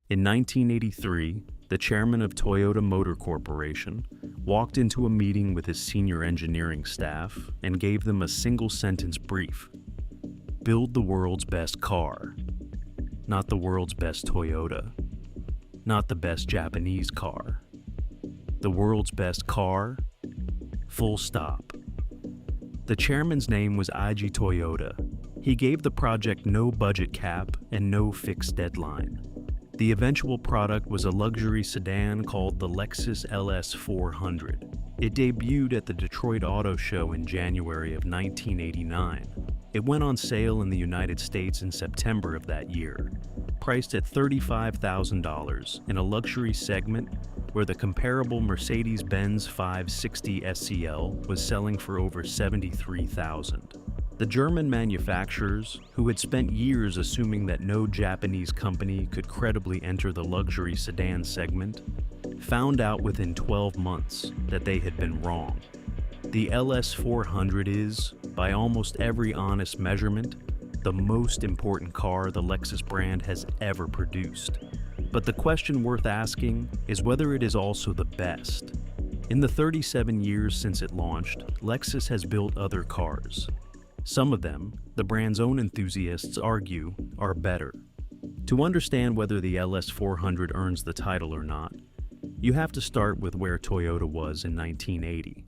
In 1983, the chairman of Toyota Motor Corporation walked into a meeting with his senior engineering staff and gave them a single-sentence brief. Build the world's best car. Not the world's best Toyota. Not the best Japanese car. The world's best car, full stop. The chairman's name was Eiji Toyoda. He gave the project no budget cap and no fixed deadline. The eventual product was a luxury sedan called the Lexus LS400. It debuted at the Detroit Auto Show in January of 1989. It went on sale in the United States in September of that year, priced at $35,000 in a luxury segment where the comparable Mercedes-Benz 560 SEL was selling for over $73,000. The German manufacturers, who had spent years assuming that no Japanese company could credibly enter the luxury sedan segment, found out within 12 months that they had been wrong. The LS400 is, by almost every honest measurement, the most important car the Lexus brand has ever produced. But the question worth asking is whether it is also the best. In the 37 years since it launched, Lexus has built other cars. Some of them, the brand's own enthusiasts argue, are better. To understand whether the LS400 earns the title or not, you have to start with where Toyota was in 1980.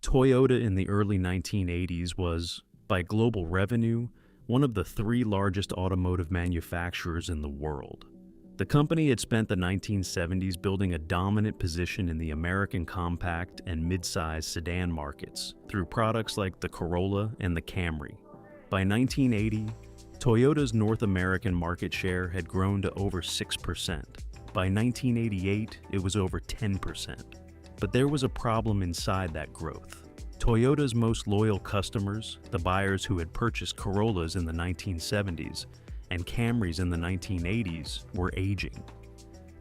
Toyota in the early 1980s was, by global revenue, one of the 3 largest automotive manufacturers in the world. The company had spent the 1970s building a dominant position in the American compact and mid-size sedan markets through products like the Corolla and the Camry. By 1980, Toyota's North American market share had grown to over 6%. By 1988, it was over 10%. But there was a problem inside that growth. Toyota's most loyal customers, the buyers who had purchased Corollas in the 1970s, and Camrys in the 1980s, were aging.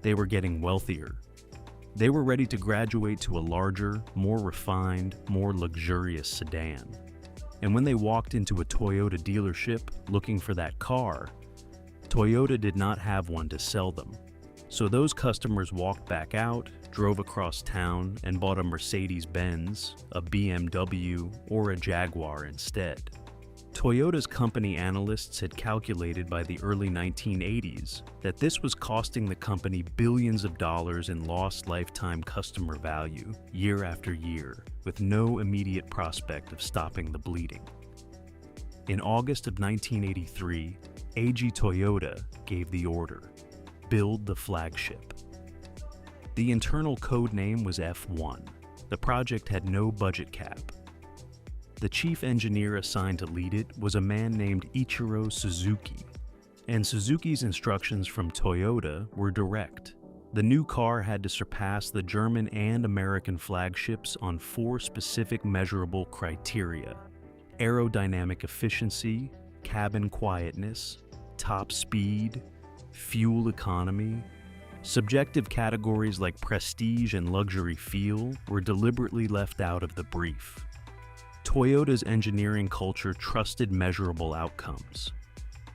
They were getting wealthier. They were ready to graduate to a larger, more refined, more luxurious sedan. And when they walked into a Toyota dealership looking for that car, Toyota did not have one to sell them. So those customers walked back out, drove across town, and bought a Mercedes-Benz, a BMW, or a Jaguar instead. Toyota's company analysts had calculated by the early 1980s that this was costing the company billions of dollars in lost lifetime customer value year after year, with no immediate prospect of stopping the bleeding. In August of 1983, Eiji Toyoda gave the order: build the flagship. The internal code name was F1. The project had no budget cap. The chief engineer assigned to lead it was a man named Ichiro Suzuki, and Suzuki's instructions from Toyota were direct. The new car had to surpass the German and American flagships on 4 specific measurable criteria: aerodynamic efficiency, cabin quietness, top speed, fuel economy. Subjective categories like prestige and luxury feel were deliberately left out of the brief. Toyota's engineering culture trusted measurable outcomes.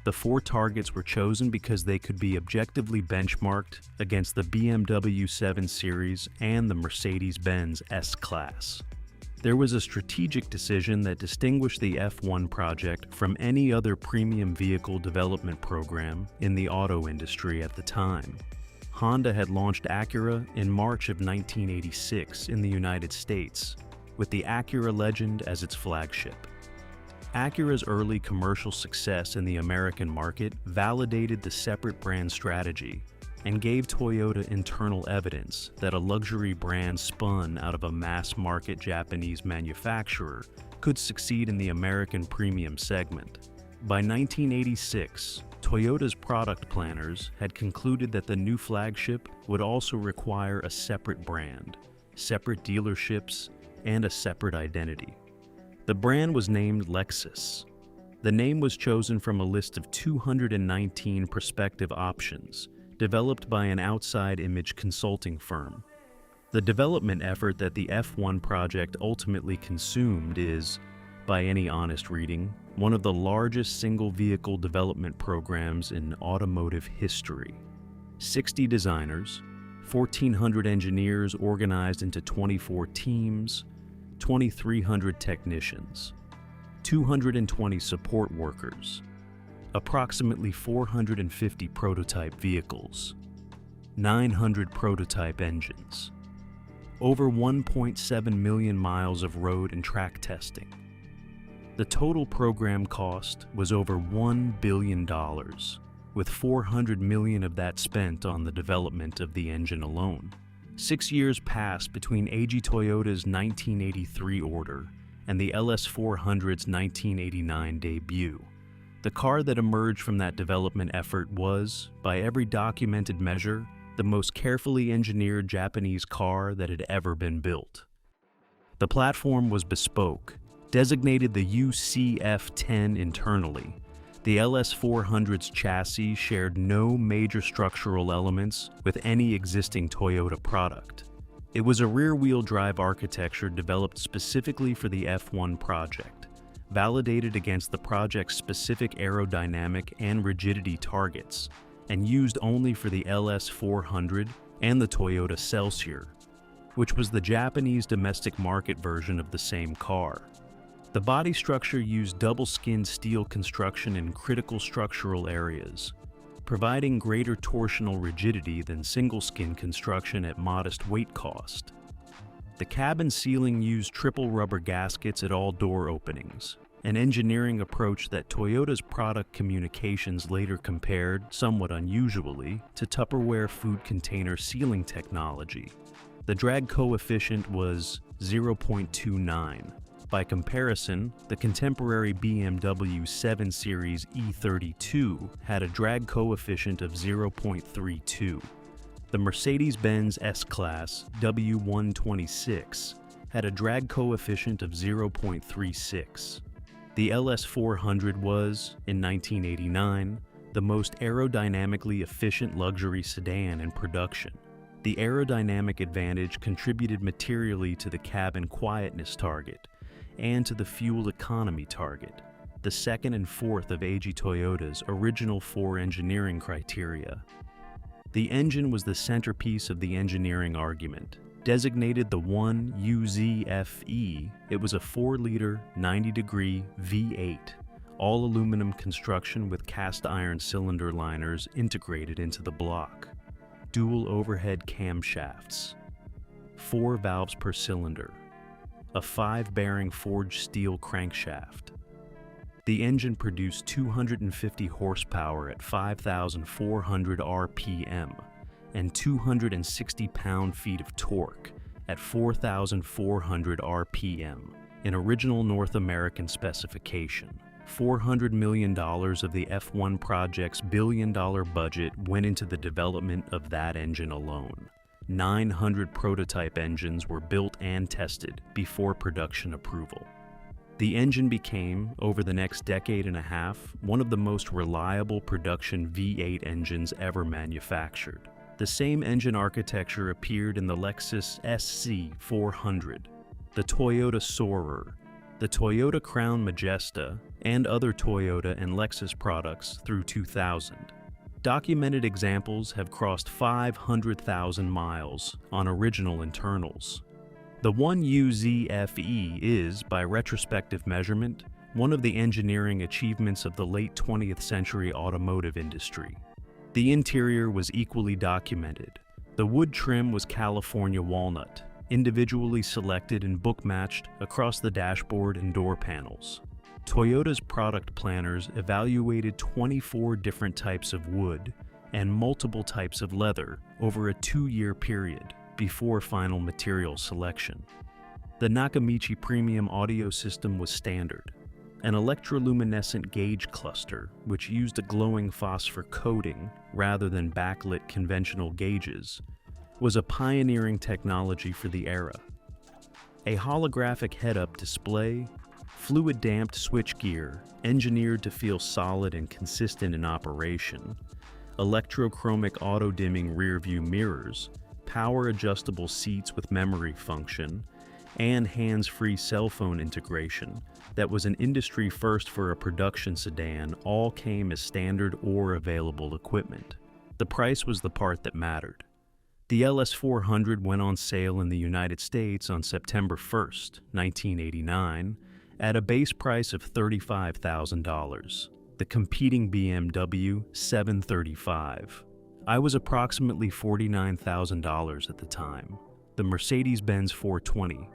The 4 targets were chosen because they could be objectively benchmarked against the BMW 7 Series and the Mercedes-Benz S-Class. There was a strategic decision that distinguished the F1 project from any other premium vehicle development program in the auto industry at the time. Honda had launched Acura in March of 1986 in the United States, with the Acura Legend as its flagship. Acura's early commercial success in the American market validated the separate brand strategy and gave Toyota internal evidence that a luxury brand spun out of a mass-market Japanese manufacturer could succeed in the American premium segment. By 1986, Toyota's product planners had concluded that the new flagship would also require a separate brand, separate dealerships, and a separate identity. The brand was named Lexus. The name was chosen from a list of 219 prospective options, developed by an outside image consulting firm. The development effort that the F1 project ultimately consumed is, by any honest reading, one of the largest single vehicle development programs in automotive history. 60 designers, 1,400 engineers organized into 24 teams, 2,300 technicians, 220 support workers, approximately 450 prototype vehicles, 900 prototype engines, over 1.7 million miles of road and track testing. The total program cost was over $1 billion, with $400 million of that spent on the development of the engine alone. 6 years passed between Eiji Toyoda's 1983 order and the LS400's 1989 debut. The car that emerged from that development effort was, by every documented measure, the most carefully engineered Japanese car that had ever been built. The platform was bespoke, designated the UCF-10 internally. The LS400's chassis shared no major structural elements with any existing Toyota product. It was a rear-wheel drive architecture developed specifically for the F1 project, validated against the project's specific aerodynamic and rigidity targets, and used only for the LS400 and the Toyota Celsior, which was the Japanese domestic market version of the same car. The body structure used double-skinned steel construction in critical structural areas, providing greater torsional rigidity than single-skin construction at modest weight cost. The cabin ceiling used triple rubber gaskets at all door openings, an engineering approach that Toyota's product communications later compared, somewhat unusually, to Tupperware food container sealing technology. The drag coefficient was 0.29. By comparison, the contemporary BMW 7 Series E32 had a drag coefficient of 0.32. The Mercedes-Benz S-Class W126 had a drag coefficient of 0.36. The LS400 was, in 1989, the most aerodynamically efficient luxury sedan in production. The aerodynamic advantage contributed materially to the cabin quietness target and to the fuel economy target, the second and fourth of Eiji Toyoda's original 4 engineering criteria. The engine was the centerpiece of the engineering argument. Designated the 1UZFE, it was a 4-liter, 90-degree V8, all-aluminum construction with cast-iron cylinder liners integrated into the block, dual overhead camshafts, 4 valves per cylinder, a 5-bearing forged steel crankshaft. The engine produced 250 horsepower at 5,400 RPM and 260 pound-feet of torque at 4,400 RPM in original North American specification. $400 million of the F1 project's billion-dollar budget went into the development of that engine alone. 900 prototype engines were built and tested before production approval. The engine became, over the next decade and a half, one of the most reliable production V8 engines ever manufactured. The same engine architecture appeared in the Lexus SC400, the Toyota Soarer, the Toyota Crown Majesta, and other Toyota and Lexus products through 2000. Documented examples have crossed 500,000 miles on original internals. The 1UZFE is, by retrospective measurement, one of the engineering achievements of the late 20th century automotive industry. The interior was equally documented. The wood trim was California walnut, individually selected and book-matched across the dashboard and door panels. Toyota's product planners evaluated 24 different types of wood and multiple types of leather over a 2-year period before final material selection. The Nakamichi Premium audio system was standard. An electroluminescent gauge cluster, which used a glowing phosphor coating rather than backlit conventional gauges, was a pioneering technology for the era. A holographic head-up display, fluid-damped switchgear, engineered to feel solid and consistent in operation, electrochromic auto-dimming rear-view mirrors, power-adjustable seats with memory function, and hands-free cell phone integration that was an industry first for a production sedan all came as standard or available equipment. The price was the part that mattered. The LS400 went on sale in the United States on September 1st, 1989, at a base price of $35,000. The competing BMW 735. I was approximately $49,000 at the time. The Mercedes-Benz 420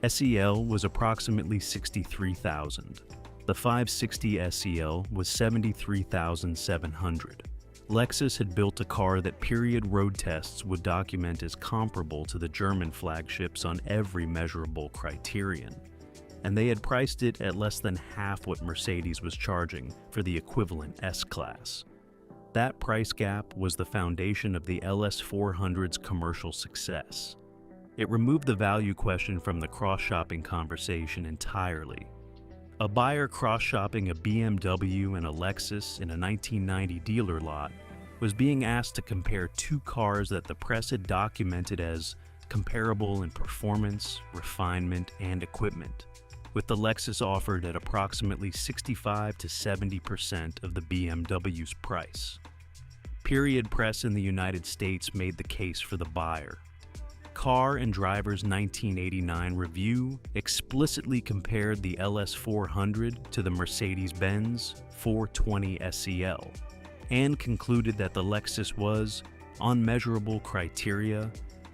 SEL was approximately $63,000. The 560 SEL was $73,700. Lexus had built a car that period road tests would document as comparable to the German flagships on every measurable criterion, and they had priced it at less than half what Mercedes was charging for the equivalent S-Class. That price gap was the foundation of the LS400's commercial success. It removed the value question from the cross-shopping conversation entirely. A buyer cross-shopping a BMW and a Lexus in a 1990 dealer lot was being asked to compare two cars that the press had documented as comparable in performance, refinement, and equipment, with the Lexus offered at approximately 65 to 70% of the BMW's price. Period press in the United States made the case for the buyer. Car and Driver's 1989 review explicitly compared the LS400 to the Mercedes-Benz 420 SEL and concluded that the Lexus was, on measurable criteria,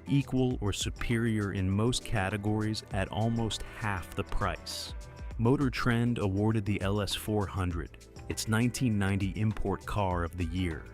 equal or superior in most categories at almost half the price. Motor Trend awarded the LS400 its 1990 Import Car of the Year.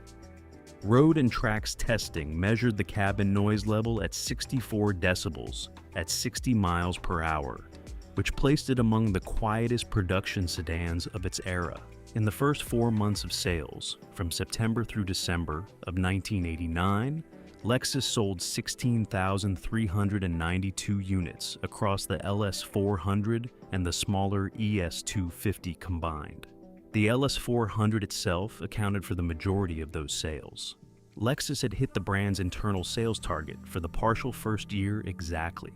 Road and Tracks testing measured the cabin noise level at 64 decibels at 60 miles per hour, which placed it among the quietest production sedans of its era. In the first 4 months of sales, from September through December of 1989, Lexus sold 16,392 units across the LS400 and the smaller ES250 combined. The LS400 itself accounted for the majority of those sales. Lexus had hit the brand's internal sales target for the partial first year exactly.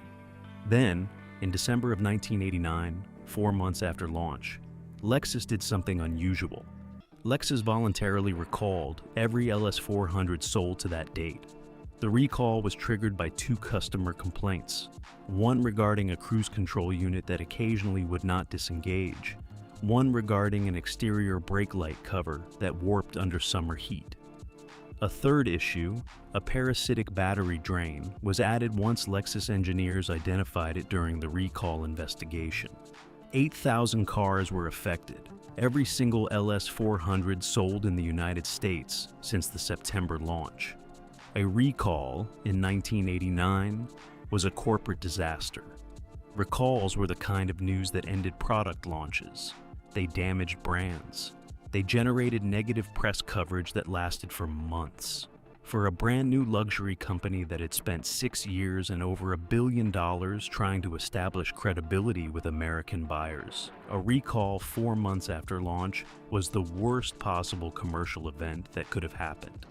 Then, in December of 1989, 4 months after launch, Lexus did something unusual. Lexus voluntarily recalled every LS400 sold to that date. The recall was triggered by 2 customer complaints, one regarding a cruise control unit that occasionally would not disengage, one regarding an exterior brake light cover that warped under summer heat. A third issue, a parasitic battery drain, was added once Lexus engineers identified it during the recall investigation. 8,000 cars were affected, every single LS400 sold in the United States since the September launch. A recall in 1989 was a corporate disaster. Recalls were the kind of news that ended product launches. They damaged brands. They generated negative press coverage that lasted for months. For a brand new luxury company that had spent 6 years and over $1 billion trying to establish credibility with American buyers, a recall 4 months after launch was the worst possible commercial event that could have happened.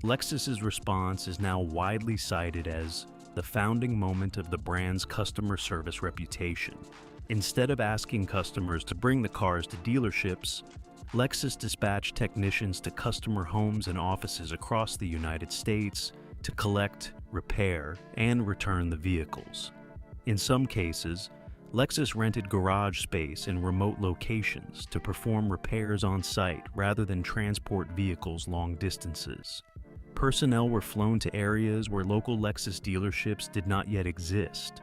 Lexus's response is now widely cited as the founding moment of the brand's customer service reputation. Instead of asking customers to bring the cars to dealerships, Lexus dispatched technicians to customer homes and offices across the United States to collect, repair, and return the vehicles. In some cases, Lexus rented garage space in remote locations to perform repairs on site rather than transport vehicles long distances. Personnel were flown to areas where local Lexus dealerships did not yet exist.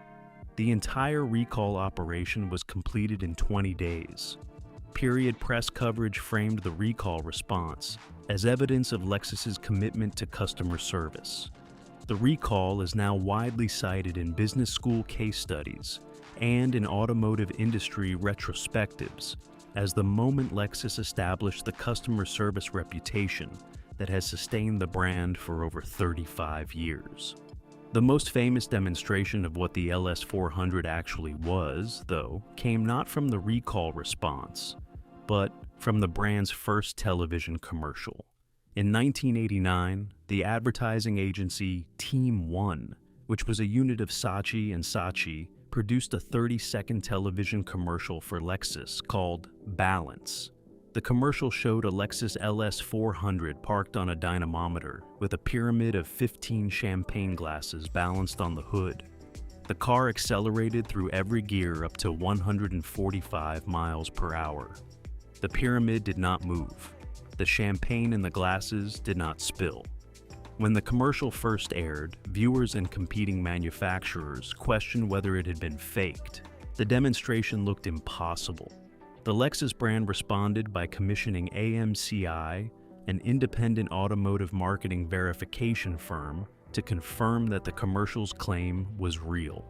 The entire recall operation was completed in 20 days. Period press coverage framed the recall response as evidence of Lexus's commitment to customer service. The recall is now widely cited in business school case studies and in automotive industry retrospectives as the moment Lexus established the customer service reputation that has sustained the brand for over 35 years. The most famous demonstration of what the LS400 actually was, though, came not from the recall response, but from the brand's first television commercial. In 1989, the advertising agency Team One, which was a unit of Saatchi and Saatchi, produced a 30-second television commercial for Lexus called Balance. The commercial showed a Lexus LS400 parked on a dynamometer with a pyramid of 15 champagne glasses balanced on the hood. The car accelerated through every gear up to 145 miles per hour. The pyramid did not move. The champagne in the glasses did not spill. When the commercial first aired, viewers and competing manufacturers questioned whether it had been faked. The demonstration looked impossible. The Lexus brand responded by commissioning AMCI, an independent automotive marketing verification firm, to confirm that the commercial's claim was real.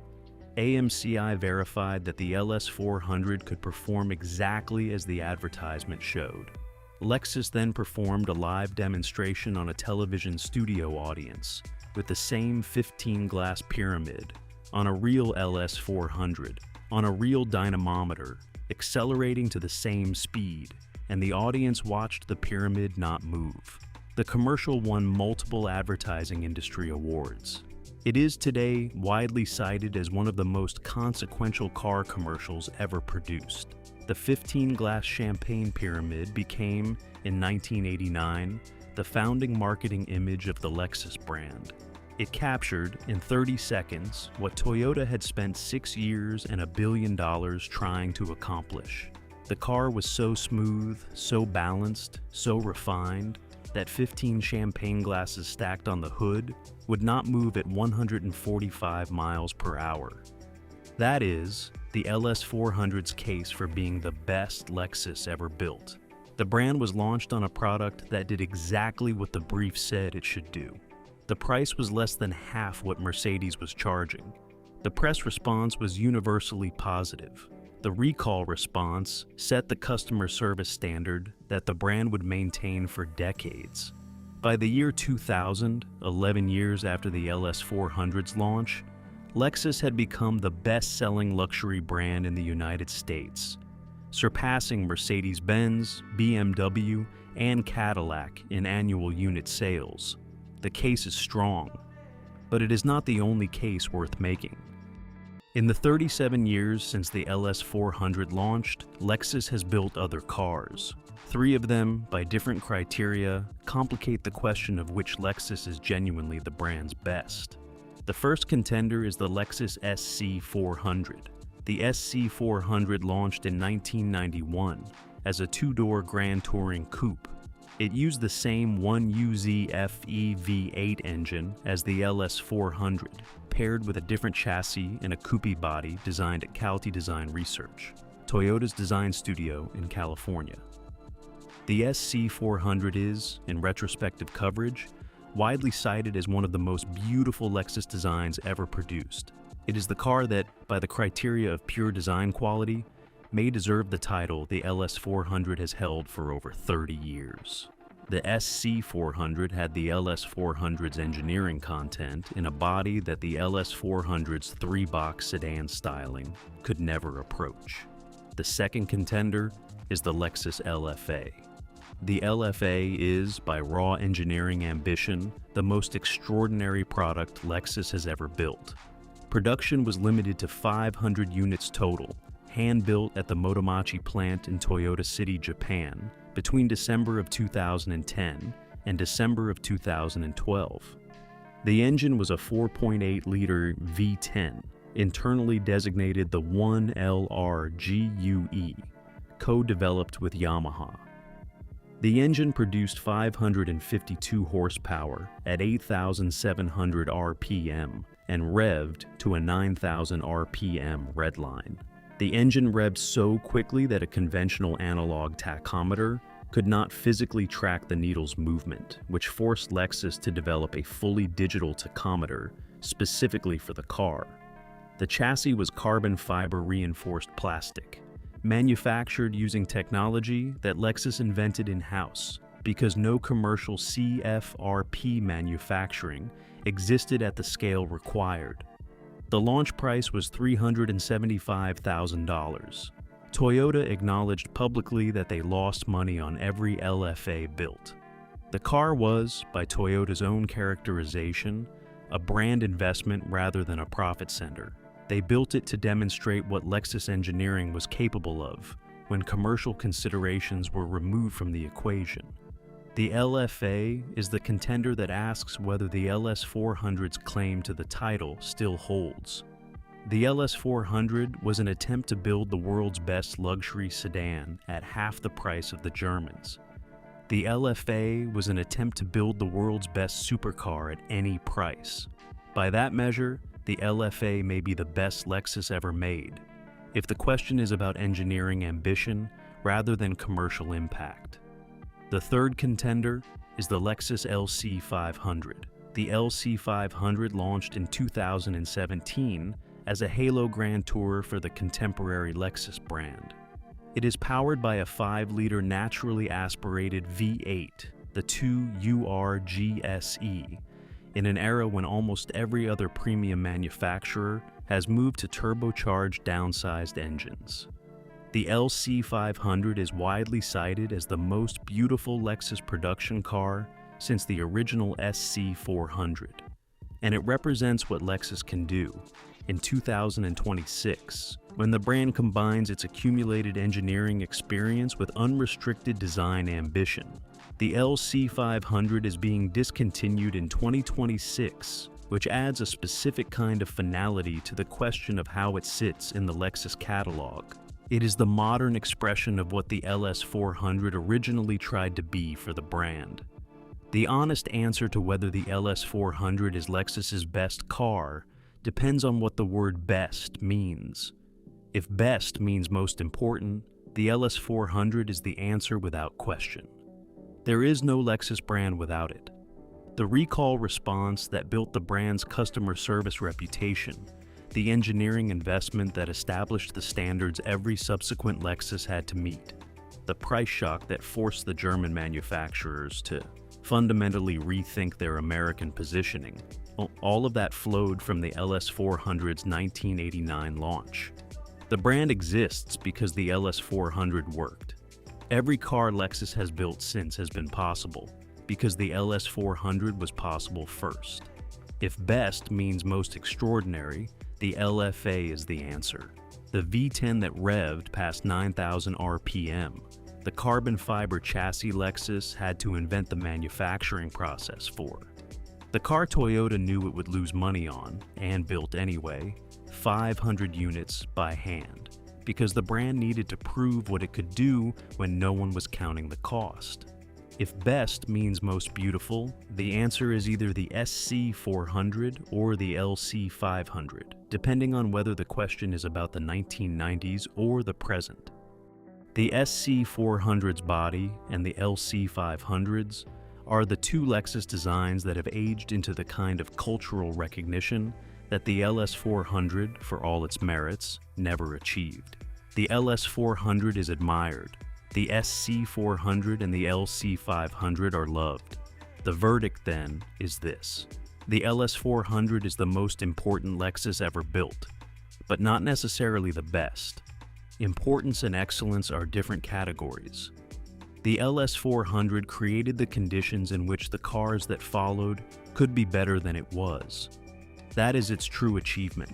AMCI verified that the LS400 could perform exactly as the advertisement showed. Lexus then performed a live demonstration on a television studio audience with the same 15-glass pyramid on a real LS400, on a real dynamometer, accelerating to the same speed, and the audience watched the pyramid not move. The commercial won multiple advertising industry awards. It is today widely cited as one of the most consequential car commercials ever produced. The 15-glass champagne pyramid became, in 1989, the founding marketing image of the Lexus brand. It captured, in 30 seconds, what Toyota had spent 6 years and $1 billion trying to accomplish. The car was so smooth, so balanced, so refined, that 15 champagne glasses stacked on the hood would not move at 145 miles per hour. That is, the LS400's case for being the best Lexus ever built. The brand was launched on a product that did exactly what the brief said it should do. The price was less than half what Mercedes was charging. The press response was universally positive. The recall response set the customer service standard that the brand would maintain for decades. By the year 2000, 11 years after the LS400's launch, Lexus had become the best-selling luxury brand in the United States, surpassing Mercedes-Benz, BMW, and Cadillac in annual unit sales. The case is strong, but it is not the only case worth making. In the 37 years since the LS400 launched, Lexus has built other cars. 3 of them, by different criteria, complicate the question of which Lexus is genuinely the brand's best. The first contender is the Lexus SC400. The SC400 launched in 1991 as a 2-door Grand Touring coupe. It used the same 1UZ FE V8 engine as the LS400, paired with a different chassis and a coupe body designed at Calty Design Research, Toyota's design studio in California. The SC400 is, in retrospective coverage, widely cited as one of the most beautiful Lexus designs ever produced. It is the car that, by the criteria of pure design quality, may deserve the title the LS400 has held for over 30 years. The SC400 had the LS400's engineering content in a body that the LS400's 3-box sedan styling could never approach. The second contender is the Lexus LFA. The LFA is, by raw engineering ambition, the most extraordinary product Lexus has ever built. Production was limited to 500 units total, hand-built at the Motomachi plant in Toyota City, Japan, between December of 2010 and December of 2012. The engine was a 4.8-liter V10, internally designated the 1LR-GUE, co-developed with Yamaha. The engine produced 552 horsepower at 8,700 RPM and revved to a 9,000 RPM redline. The engine revved so quickly that a conventional analog tachometer could not physically track the needle's movement, which forced Lexus to develop a fully digital tachometer specifically for the car. The chassis was carbon fiber reinforced plastic, manufactured using technology that Lexus invented in-house because no commercial CFRP manufacturing existed at the scale required. The launch price was $375,000. Toyota acknowledged publicly that they lost money on every LFA built. The car was, by Toyota's own characterization, a brand investment rather than a profit center. They built it to demonstrate what Lexus engineering was capable of, when commercial considerations were removed from the equation. The LFA is the contender that asks whether the LS400's claim to the title still holds. The LS400 was an attempt to build the world's best luxury sedan at half the price of the Germans. The LFA was an attempt to build the world's best supercar at any price. By that measure, the LFA may be the best Lexus ever made, if the question is about engineering ambition rather than commercial impact. The third contender is the Lexus LC500. The LC500 launched in 2017 as a halo grand tour for the contemporary Lexus brand. It is powered by a 5-liter naturally aspirated V8, the 2URGSE, in an era when almost every other premium manufacturer has moved to turbocharged downsized engines. The LC500 is widely cited as the most beautiful Lexus production car since the original SC400, and it represents what Lexus can do in 2026, when the brand combines its accumulated engineering experience with unrestricted design ambition. The LC500 is being discontinued in 2026, which adds a specific kind of finality to the question of how it sits in the Lexus catalog. It is the modern expression of what the LS400 originally tried to be for the brand. The honest answer to whether the LS400 is Lexus's best car depends on what the word best means. If best means most important, the LS400 is the answer without question. There is no Lexus brand without it. The recall response that built the brand's customer service reputation, the engineering investment that established the standards every subsequent Lexus had to meet, the price shock that forced the German manufacturers to fundamentally rethink their American positioning, all of that flowed from the LS400's 1989 launch. The brand exists because the LS400 worked. Every car Lexus has built since has been possible because the LS400 was possible first. If best means most extraordinary, the LFA is the answer. The V10 that revved past 9,000 RPM, the carbon fiber chassis Lexus had to invent the manufacturing process for. The car Toyota knew it would lose money on, and built anyway, 500 units by hand, because the brand needed to prove what it could do when no one was counting the cost. If best means most beautiful, the answer is either the SC400 or the LC500, depending on whether the question is about the 1990s or the present. The SC400's body and the LC500's are the two Lexus designs that have aged into the kind of cultural recognition that the LS400, for all its merits, never achieved. The LS400 is admired. The SC400 and the LC500 are loved. The verdict, then, is this. The LS400 is the most important Lexus ever built, but not necessarily the best. Importance and excellence are different categories. The LS400 created the conditions in which the cars that followed could be better than it was. That is its true achievement.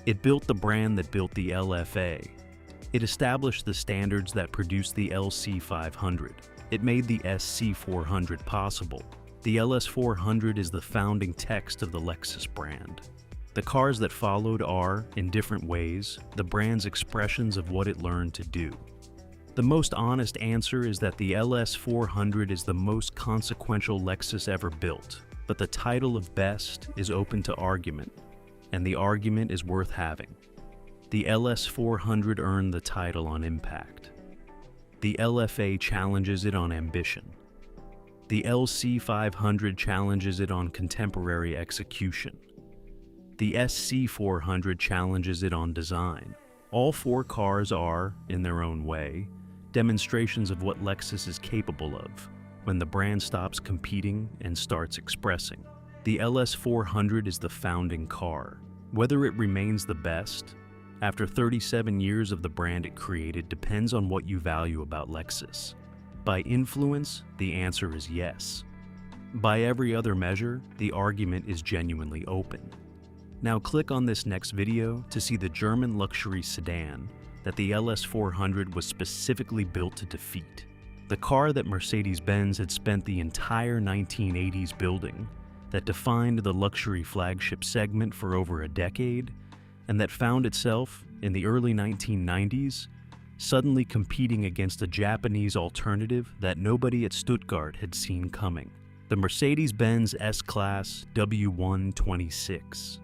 It built the brand that built the LFA. It established the standards that produced the LC500. It made the SC400 possible. The LS400 is the founding text of the Lexus brand. The cars that followed are, in different ways, the brand's expressions of what it learned to do. The most honest answer is that the LS400 is the most consequential Lexus ever built, but the title of best is open to argument, and the argument is worth having. The LS400 earned the title on impact. The LFA challenges it on ambition. The LC500 challenges it on contemporary execution. The SC400 challenges it on design. All four cars are, in their own way, demonstrations of what Lexus is capable of when the brand stops competing and starts expressing. The LS400 is the founding car. Whether it remains the best, after 37 years of the brand it created, depends on what you value about Lexus. By influence, the answer is yes. By every other measure, the argument is genuinely open. Now click on this next video to see the German luxury sedan, that the LS400 was specifically built to defeat. The car that Mercedes-Benz had spent the entire 1980s building, that defined the luxury flagship segment for over a decade, and that found itself, in the early 1990s, suddenly competing against a Japanese alternative that nobody at Stuttgart had seen coming. The Mercedes-Benz S-Class W126.